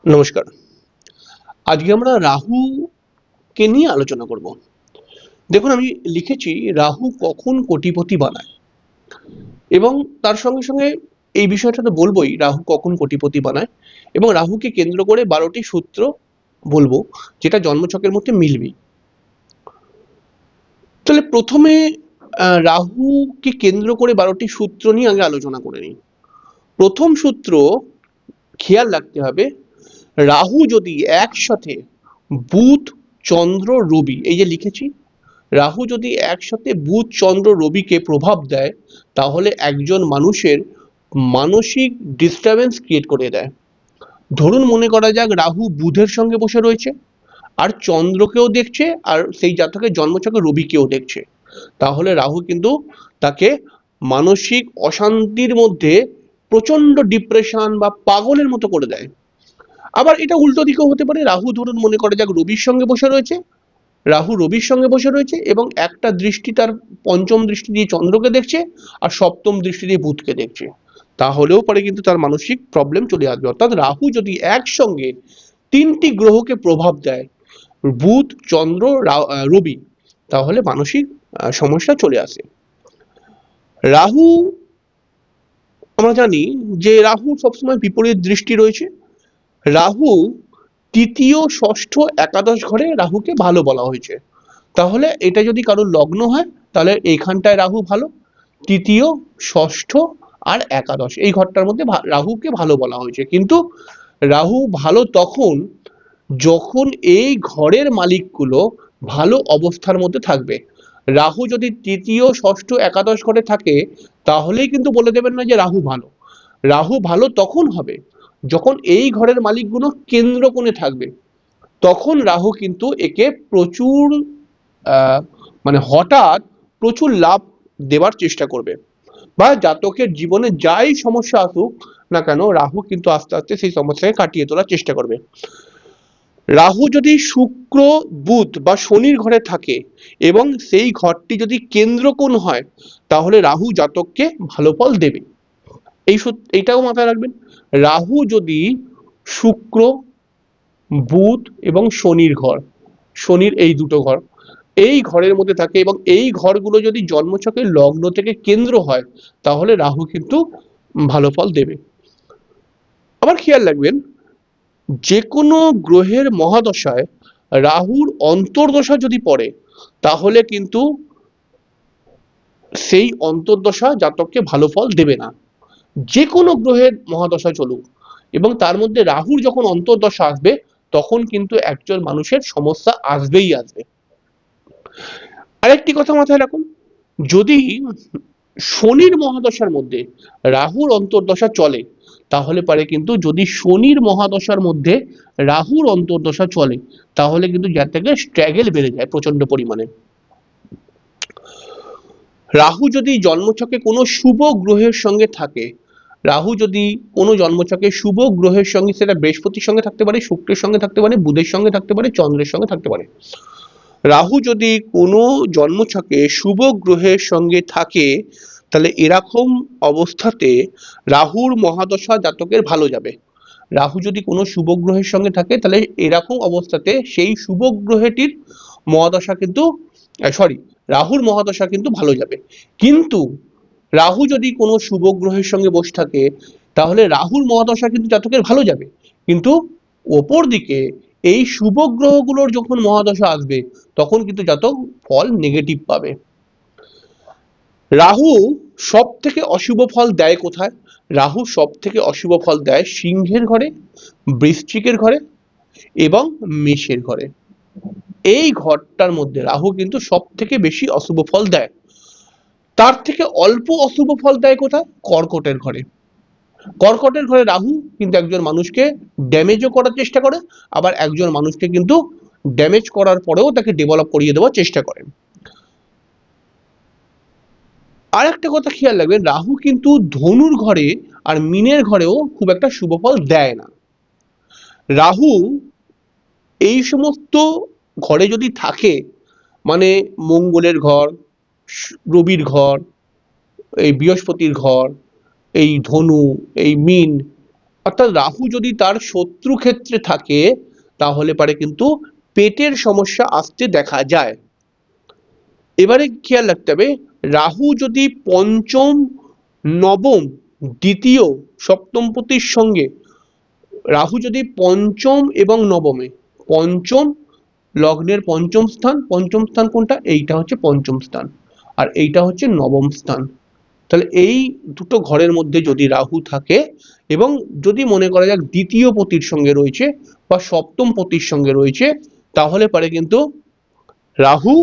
নমস্কার। আজকে আমরা রাহুকে নিয়ে আলোচনা করব। দেখুন, আমি লিখেছি রাহু কখন কোটিপতি বানায়, এবং তার সঙ্গে সঙ্গে এই বিষয়টা তো বলবোই, রাহু কখন কোটিপতি বানায় এবং রাহুকে কেন্দ্র করে 12টি সূত্র বলবো, যেটা জন্মছকের মধ্যে মিলবেই। তাহলে প্রথমে রাহুকে কেন্দ্র করে 12টি সূত্র নিয়ে আগে আলোচনা করে নিই। প্রথম সূত্র, খেয়াল রাখতে হবে, রাহু যদি একসাথে বুধ, চন্দ্র, রবি, এই যে লিখেছি, রাহু যদি একসাথে বুধ, চন্দ্র, রবিকে প্রভাব দেয়, তাহলে একজন মানুষের মানসিক ডিস্টারবেন্স ক্রিয়েট করে দেয়। ধরুন, মনে করা যাক রাহু বুধের সঙ্গে বসে রয়েছে, আর চন্দ্রকেও দেখছে, আর সেই জাতকের জন্মছকে রবিকেও দেখছে। তাহলে রাহু কিন্তু তাকে মানসিক অশান্তির মধ্যে প্রচন্ড ডিপ্রেশন বা পাগলের মতো করে দেয়। আবার এটা উল্টো দিকেও হতে পারে, রাহু ধরুন মনে করা যাক রবির সঙ্গে বসে রয়েছে, রাহু রবির সঙ্গে বসে রয়েছে এবং একটা দৃষ্টি, তার পঞ্চম দৃষ্টি দিয়ে চন্দ্রকে দেখছে, আর সপ্তম দৃষ্টি দিয়ে বুধকে দেখছে। তাহলেও পরে কিন্তু তার মানসিক প্রবলেম চলে আসবে। অর্থাৎ রাহু যদি একসঙ্গে তিনটি গ্রহকে প্রভাব দেয়, বুধ, চন্দ্র, রবি, তাহলে মানসিক সমস্যা চলে আসে। রাহু, আমরা জানি যে রাহু সবসময় বিপরীত দৃষ্টি রয়েছে। রাহু তৃতীয়, ষষ্ঠ, একাদশ ঘরে রাহুকে ভালো বলা হয়েছে। তাহলে এটা যদি কারোর লগ্ন হয়, তাহলে এইখানটায় রাহু ভালো। তৃতীয়, ষষ্ঠ আর একাদশ, এই ঘরটার মধ্যে রাহুকে ভালো বলা হয়েছে। কিন্তু রাহু ভালো তখন যখন এই ঘরের মালিকগুলো ভালো অবস্থার মধ্যে থাকবে। রাহু যদি তৃতীয়, ষষ্ঠ, একাদশ ঘরে থাকে, তাহলেই কিন্তু বলে দেবেন না যে রাহু ভালো। রাহু ভালো তখন হবে যখন এই ঘরের মালিকগুলো কেন্দ্র কোণে থাকবে। তখন রাহু কিন্তু একে প্রচুর মানে হঠাৎ প্রচুর লাভ দেওয়ার চেষ্টা করবে, বা জাতকের জীবনে যাই সমস্যা আসুক না কেন, রাহু কিন্তু আস্তে আস্তে সেই সমস্যাকে কাটিয়ে তোলার চেষ্টা করবে। রাহু যদি শুক্র, বুধ বা শনির ঘরে থাকে এবং সেই ঘরটি যদি কেন্দ্রকোণ হয়, তাহলে রাহু জাতককে ভালো ফল দেবে। এইটাও মাথায় রাখবেন। রাহু যদি শুক্র, বুধ এবং শনির ঘর, শনির এই দুটো ঘর, এই ঘরের মধ্যে থাকে এবং এই ঘরগুলো যদি জন্মছকের লগ্ন থেকে কেন্দ্র হয়, তাহলে রাহু কিন্তু ভালো ফল দেবে। আবার খেয়াল রাখবেন, যে কোনো গ্রহের মহাদশায় রাহুর অন্তর্দশা যদি পড়ে, তাহলে কিন্তু সেই অন্তর্দশা জাতককে ভালো ফল দেবে না। যে কোনো গ্রহের মহাদশা চলুক, এবং তার মধ্যে রাহুর যখন অন্তর্দশা আসবে, তখন কিন্তু একজন মানুষের সমস্যা আসবেই আসবে। আরেকটি কথা মাথায় রাখুন, যদি শনির মহাদশার মধ্যে রাহুর অন্তর্দশা চলে, তাহলে পারে কিন্তু যদি শনির মহাদশার মধ্যে রাহুর অন্তর্দশা চলে, তাহলে কিন্তু জাতকের স্ট্রাগল বেড়ে যায় প্রচন্ড পরিমাণে। রাহু যদি জন্মছকে কোনো শুভ গ্রহের সঙ্গে থাকে, রাহু যদি কোনো জন্মছকে শুভ গ্রহের সঙ্গে, সেটা বৃহস্পতির সঙ্গে থাকতে পারে, শুক্রের সঙ্গে থাকতে পারে, বুধের সঙ্গে থাকতে পারে, চন্দ্রের সঙ্গে থাকতে পারে। রাহু যদি কোনো জন্মছকে শুভ গ্রহের সঙ্গে থাকে, তাহলে এরকম অবস্থাতে রাহুর মহাদশা জাতকের ভালো যাবে। রাহু যদি কোনো শুভ গ্রহের সঙ্গে থাকে, তাহলে এরকম অবস্থাতে সেই শুভ গ্রহটির মহাদশা কিন্তু, সরি, রাহুর মহাদশা কিন্তু ভালো যাবে। কিন্তু রাহু যদি কোনো শুভ গ্রহের সঙ্গে বসে থাকে, তাহলে রাহুর মহাদশা কিন্তু জাতকের ভালো যাবে, কিন্তু অপর দিকে এই শুভ গ্রহগুলোর যখন মহাদশা আসবে, তখন কিন্তু জাতক ফল নেগেটিভ পাবে। রাহু সব থেকে অশুভ ফল দেয় কোথায়? রাহু সব থেকে অশুভ ফল দেয় সিংহের ঘরে, বৃশ্চিকের ঘরে এবং মেষের ঘরে। এই ঘরটার মধ্যে রাহু কিন্তু সব থেকে বেশি অশুভ ফল দেয়। তার থেকে অল্প অশুভ ফল দেয় কোথায়? কর্কটের ঘরে। কর্কটের ঘরে রাহু কিন্তু একজন মানুষকে ড্যামেজও করার চেষ্টা করে, আবার একজন মানুষকে কিন্তু ড্যামেজ করার পরেও তাকে ডেভেলপ করিয়ে দেওয়ার চেষ্টা করে। আর একটা কথা খেয়াল রাখবেন, রাহু কিন্তু ধনুর ঘরে আর মীনের ঘরেও খুব একটা শুভ ফল দেয় না। রাহু এই সমস্ত ঘরে যদি থাকে, মানে মঙ্গলের ঘর, রবির ঘর, এই বৃহস্পতির ঘর, এই ধনু, এই মীন, অর্থাৎ রাহু যদি তার শত্রু ক্ষেত্রে থাকে তাহলে পারে কিন্তু পেটের সমস্যা আসতে দেখা যায়। এবারে খেয়াল রাখতে হবে, রাহু যদি পঞ্চম, নবম, দ্বিতীয়, সপ্তমপতির সঙ্গে, রাহু যদি পঞ্চম এবং নবমে, পঞ্চম লগ্নের পঞ্চম স্থান কোনটা, এইটা হচ্ছে পঞ্চম স্থান, আর এইটা হচ্ছে নবম স্থান। তাহলে এই দুটো ঘরের মধ্যে যদি রাহু থাকে এবং যদি মনে করা যাক দ্বিতীয় পতির সঙ্গে রয়েছে বা সপ্তম পতির সঙ্গে রয়েছে, তাহলে পারে কিন্তু রাহু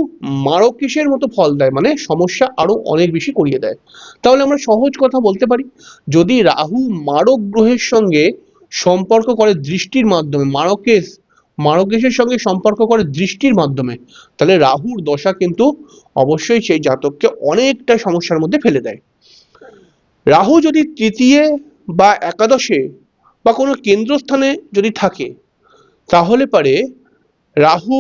মারকেশের মতো ফল দেয়, মানে সমস্যা আরো অনেক বেশি করিয়ে দেয়। তাহলে আমরা সহজ কথা বলতে পারি, যদি রাহু মারক গ্রহের সঙ্গে সম্পর্ক করে দৃষ্টির মাধ্যমে, মারকেশের সঙ্গে সম্পর্ক করে দৃষ্টির মাধ্যমে, তাহলে রাহুর দশা কিন্তু অবশ্যই সেই জাতককে অনেকটা সমস্যার মধ্যে ফেলে দেয়। রাহু যদি তৃতীয় বা একাদশে বা কোনো কেন্দ্রস্থানে যদি থাকে, তাহলে পারে রাহু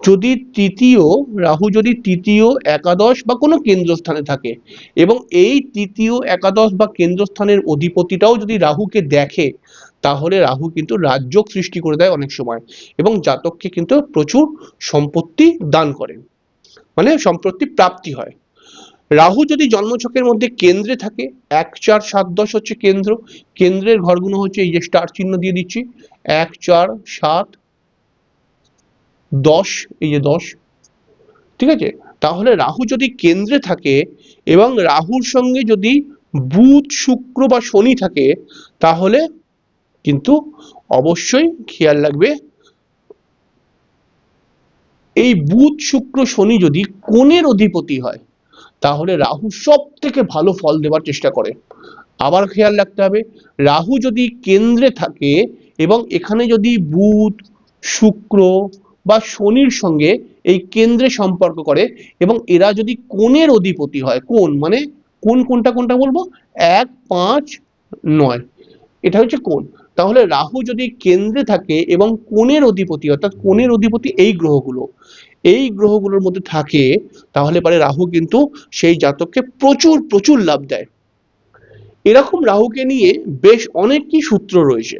যদি তৃতীয়, একাদশ বা কোনো কেন্দ্রস্থানে থাকে এবং এই তৃতীয়, একাদশ বা কেন্দ্রস্থানের অধিপতিটাও যদি রাহুকে দেখে, তাহলে রাহু কিন্তু রাজযোগ সৃষ্টি করে দেয় অনেক সময় এবং জাতককে কিন্তু প্রচুর সম্পত্তি দান করে, মানে সম্পত্তি প্রাপ্তি হয়। রাহু যদি জন্মছকের মধ্যে কেন্দ্রে থাকে, 1, 4, 7, 10 হচ্ছে কেন্দ্র, কেন্দ্রের ঘরগুলো হচ্ছে এই যে স্টার চিহ্ন দিয়ে দিচ্ছি, 1, 4, 7, 10, এই যে 10, ঠিক আছে। তাহলে রাহু যদি কেন্দ্রে থাকে এবং রাহুর সঙ্গে যদি বুধ, শুক্র বা শনি থাকে, তাহলে কিন্তু অবশ্যই খেয়াল রাখবে, এই বুধ, শুক্র, শনি যদি কোণের অধিপতি হয়, তাহলে রাহু সব থেকে ভালো ফল দেওয়ার চেষ্টা করে। আবার খেয়াল রাখতে হবে, রাহু যদি কেন্দ্রে থাকে এবং এখানে যদি বুধ, শুক্র বা শনির সঙ্গে এই কেন্দ্রে সম্পর্ক করে এবং এরা যদি কোণের অধিপতি হয়, কোণ মানে কোনটা বলবো, 1, 5, 9, এটা হচ্ছে কোণ। তাহলে রাহু যদি কেন্দ্রে থাকে এবং কোণের অধিপতি, অর্থাৎ কোণের অধিপতি এই গ্রহগুলোর মধ্যে থাকে, তাহলে পারে রাহু কিন্তু সেই জাতককে প্রচুর প্রচুর লাভ দেয়। এরকম রাহুকে নিয়ে বেশ অনেকই সূত্র রয়েছে।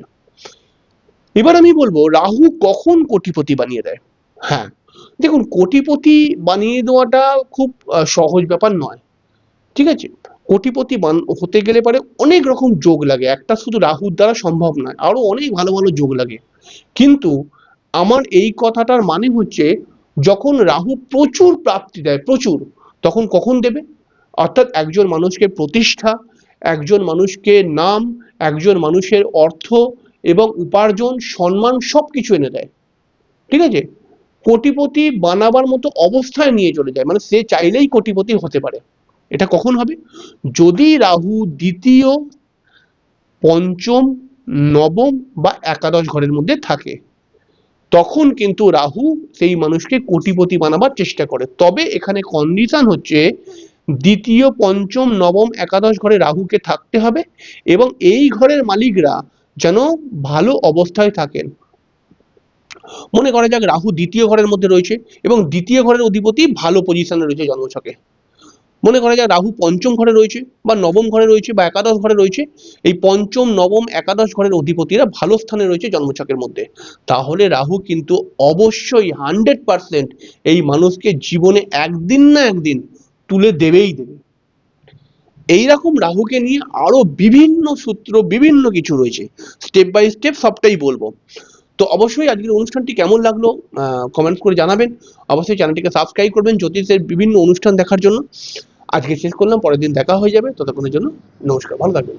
এবার আমি বলবো রাহু কখন কোটিপতি বানিয়ে দেয়। হ্যাঁ, দেখুন, কোটিপতি বানিয়ে দেওয়াটা খুব সহজ ব্যাপার নয়, ঠিক আছে। কোটিপতি হতে গেলে পারে অনেক রকম যোগ লাগে, একটা শুধু রাহুর দ্বারা সম্ভব নয়, আরো অনেক ভালো ভালো যোগ লাগে। কিন্তু আমার এই কথাটার মানে হচ্ছে, যখন রাহু প্রচুর প্রাপ্তি দেয়, প্রচুর, তখন কখন দেবে, অর্থাৎ একজন মানুষকে প্রতিষ্ঠা, একজন মানুষকে নাম, একজন মানুষের অর্থ এবং উপার্জন, সম্মান সবকিছু এনে দেয়, ঠিক আছে। কোটিপতি বানাবার মতো অবস্থায় নিয়ে চলে যায়, মানে সে চাইলেই কোটিপতি হতে পারে। এটা কখন হবে, যদি রাহু দ্বিতীয়, পঞ্চম, নবম বা একাদশ ঘরের মধ্যে থাকে, তখন কিন্তু রাহু সেই মানুষকে কোটিপতি বানাবার চেষ্টা করে। তবে এখানে কন্ডিশন হচ্ছে, দ্বিতীয়, পঞ্চম, নবম, একাদশ ঘরে রাহুকে থাকতে হবে এবং এই ঘরের মালিকরা যেন ভালো অবস্থায় থাকেন। মনে করা যাক রাহু দ্বিতীয় ঘরের মধ্যে রয়েছে এবং দ্বিতীয় ঘরের অধিপতি ভালো পজিশনে রয়েছে জন্মছকে। মনে করা যাক রাহু পঞ্চম ঘরে রয়েছে বা নবম ঘরে রয়েছে বা একাদশ ঘরে রয়েছে, এই পঞ্চম, নবম, একাদশ ঘরের অধিপতিরা ভালো স্থানে রয়েছে জন্মছকের মধ্যে, তাহলে রাহু কিন্তু অবশ্যই 100% এই মানুষকে জীবনে একদিন না একদিন তুলে দেবেই দেবে। এইরকম রাহুকে নিয়ে আরো বিভিন্ন সূত্র, বিভিন্ন কিছু রয়েছে, স্টেপ বাই স্টেপ সবটাই বলবো। তো অবশ্যই আজকের অনুষ্ঠানটি কেমন লাগলো কমেন্ট করে জানাবেন। অবশ্যই চ্যানেলটিকে সাবস্ক্রাইব করবেন জ্যোতিষের বিভিন্ন অনুষ্ঠান দেখার জন্য। আজকে শেষ করলাম, পরের দিন দেখা হয়ে যাবে, ততক্ষণের জন্য নমস্কার, ভালো থাকবেন।